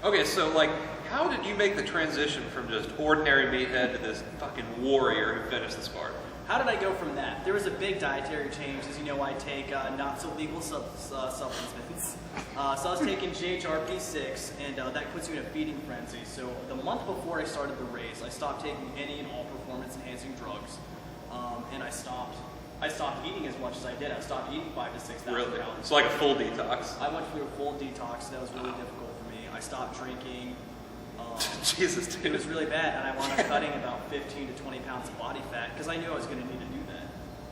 Okay, so like, how did you make the transition from just ordinary meathead to this fucking warrior who finished the Spartan? How did I go from that? There was a big dietary change. As you know, I take not so legal supplements. So I was taking GHRP6, and that puts you in a feeding frenzy. So the month before I started the race, I stopped taking any and all performance-enhancing drugs, and I stopped eating as much as I did. I stopped eating 5,000 to 6,000 Really? calories. It's like a full detox. I went through a full detox. That was really difficult for me. I stopped drinking. Jesus, dude. It was really bad, and I wound up cutting about 15 to 20 pounds of body fat because I knew I was going to need to do that.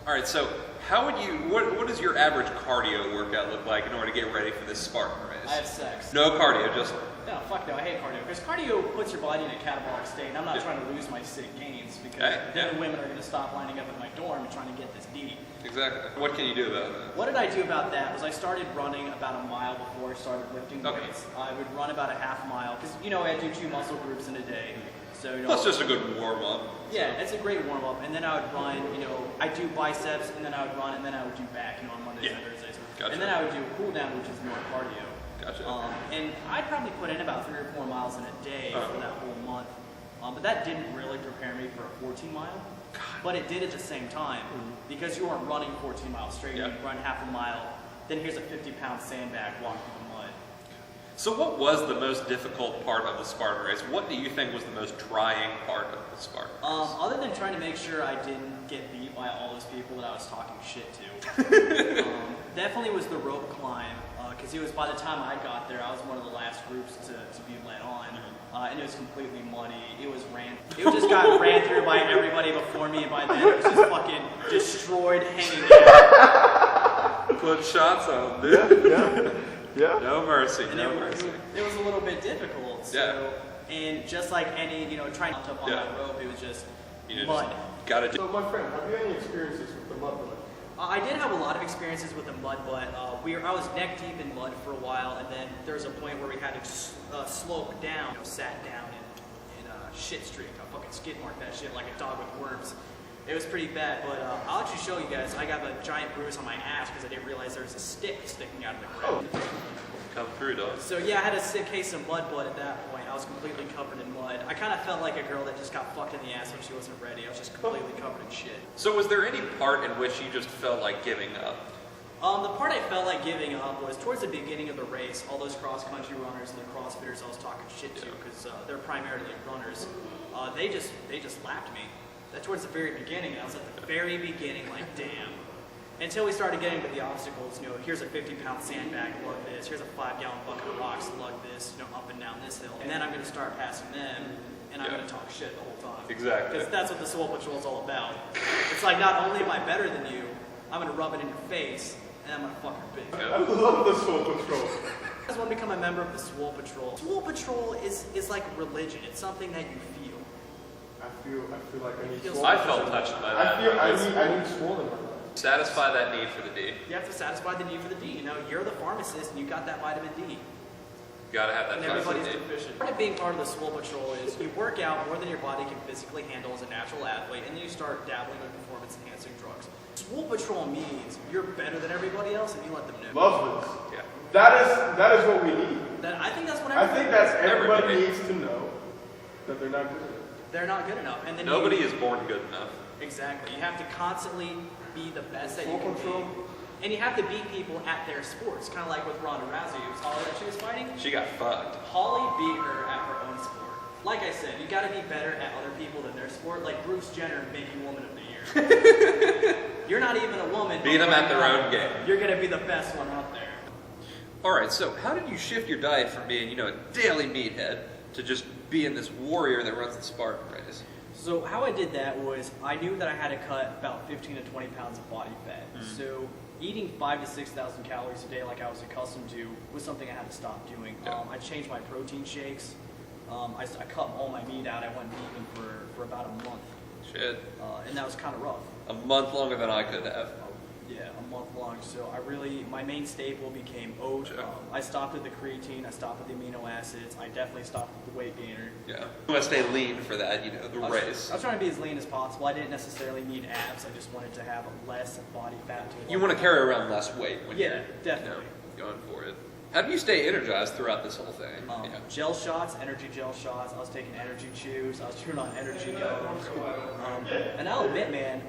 All right, so how would you? What does your average cardio workout look like in order to get ready for this Spartan race? I have sex. No cardio, just. No, fuck no, I hate cardio. Because cardio puts your body in a catabolic state, and I'm not trying to lose my sick gains because then women are going to stop lining up at my dorm and trying to get this D. Exactly. What can you do about that? What did I do about that was I started running about a mile before I started lifting weights. I would run about a half mile because, you know, I do 2 muscle groups in a day. So, you know, that's just a good warm-up. Yeah, it's a great warm-up. And then I would run, you know, I do biceps, and then I would run, and then I would do back, you know, on Mondays and Thursdays. Gotcha. And then I would do a cool-down, which is more cardio. Gotcha. And I'd probably put in about 3 or 4 miles in a day for that whole month. But that didn't really prepare me for a 14-mile. But it did at the same time. Because you weren't running 14 miles straight, you run half a mile, then here's a 50-pound sandbag walking through the mud. So what was the most difficult part of the Spartan race? What do you think was the most trying part of the Spartan race? Other than trying to make sure I didn't get beat by all those people that I was talking shit to, definitely was the rope climb. Because it was, by the time I got there, I was one of the last groups to be led on. And it was completely muddy. It just got ran through by everybody before me, and by then it was just fucking destroyed, hanging out. Put shots on, dude. Yeah. No mercy, And no mercy. It was a little bit difficult. So, and just like any, you know, trying to up on that rope, it was just mud. Gotta do. So, my friend, have you had any experiences with the mud butt? I did have a lot of experiences with the mud butt. I was neck deep in mud for a while, and then there was a point where we had to slope down, you know, sat down in a shit streak. I fucking skid marked that shit like a dog with worms. It was pretty bad, but I'll actually show you guys. I got a giant bruise on my ass because I didn't realize there was a stick sticking out of the ground. Come through, dog. So yeah, I had a sick case of mud butt at that point. I was completely covered in mud. I kind of felt like a girl that just got fucked in the ass when she wasn't ready. I was just completely covered in shit. So was there any part in which you just felt like giving up? The part I felt like giving up was towards the beginning of the race. All those cross-country runners and the CrossFitters I was talking shit to, because they're primarily runners, they just lapped me. That towards the very beginning, and I was at the very beginning, like, damn. Until we started getting to the obstacles, you know, here's a 50-pound sandbag, lug this. Here's a 5-gallon bucket of rocks, lug this, you know, up and down this hill. And then I'm going to start passing them, and I'm going to talk shit the whole time. Exactly. Because that's what the Swole Patrol is all about. It's like, not only am I better than you, I'm going to rub it in your face, and I'm going to fuck your bitch. I love the Swole Patrol. I just want to become a member of the Swole Patrol. Swole Patrol is like religion. It's something that you feel. I feel like I need swole. I felt touched by that. I need swole in my life. Satisfy that need for the D. You have to satisfy the need for the D. You know, you're the pharmacist and you got that vitamin D. You gotta have that And vitamin everybody's D. deficient. Part of being part of the Swole Patrol is you work out more than your body can physically handle as a natural athlete, and then you start dabbling with performance-enhancing drugs. Swole Patrol means you're better than everybody else, and you let them know. Love this. Yeah. That is what we need. I think that's what Everybody needs to know that they're not good enough. They're not good enough. And then Nobody is born good enough. Exactly. You have to constantly be the best that you can be. And you have to beat people at their sports, kind of like with Ronda Rousey. It was Holly that she was fighting. She got fucked. Holly beat her at her own sport. Like I said, you got to be better at other people than their sport. Like Bruce Jenner making Woman of the Year. You're not even a woman. Beat them at their own game. You're going to be the best one out there. All right, so how did you shift your diet from being, you know, a daily meathead to just being this warrior that runs the Spartan race? So how I did that was I knew that I had to cut about 15 to 20 pounds of body fat. So eating 5,000 to 6,000 calories a day like I was accustomed to was something I had to stop doing. I changed my protein shakes. I cut all my meat out. I went vegan for about a month. Shit. And that was kind of rough. A month longer than I could have. Yeah, a month long. So my main staple became oat. I stopped at the creatine. I stopped at the amino acids. I definitely stopped at the weight gainer. Yeah. You want to stay lean for that, you know, the race. I was trying to be as lean as possible. I didn't necessarily need abs. I just wanted to have less body fat. You want to carry around less weight when definitely. Going for it. How do you stay energized throughout this whole thing? Gel shots, energy gel shots. I was taking energy chews. I was chewing on energy gums. And I'll admit, man,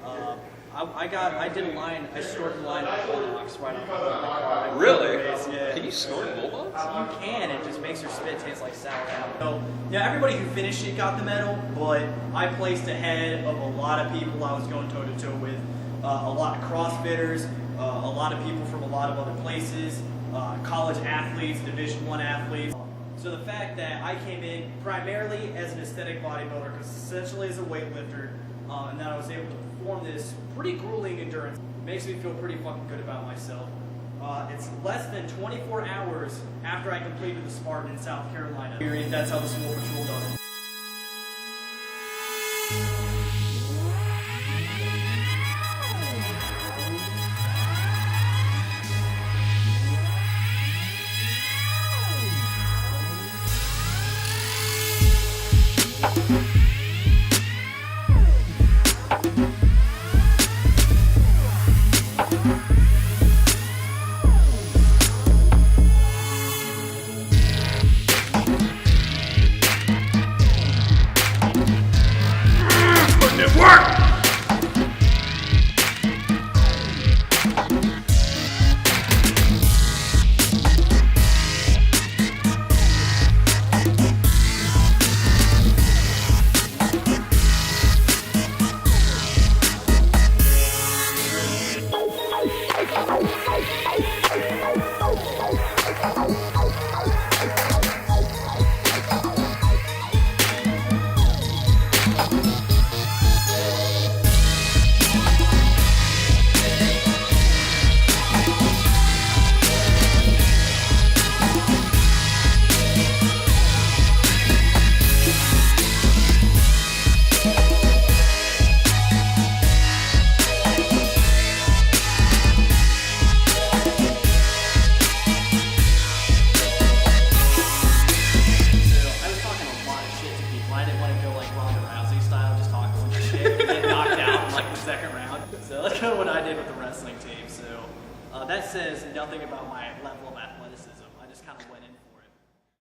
I did a line. I snorted a line of Bulldogs right off the car. Really? Yeah. Can you snort Bulldogs? You can. It just makes your spit taste like sour apple. So, yeah, everybody who finished it got the medal, but I placed ahead of a lot of people I was going toe to toe with. A lot of CrossFitters, a lot of people from a lot of other places. College athletes, Division I athletes. So the fact that I came in primarily as an aesthetic bodybuilder, because essentially as a weightlifter, and that I was able to perform this pretty grueling endurance, makes me feel pretty fucking good about myself. It's less than 24 hours after I completed the Spartan in South Carolina. That's how the Swole Patrol does it. So that's kind of what I did with the wrestling team. So that says nothing about my level of athleticism. I just kind of went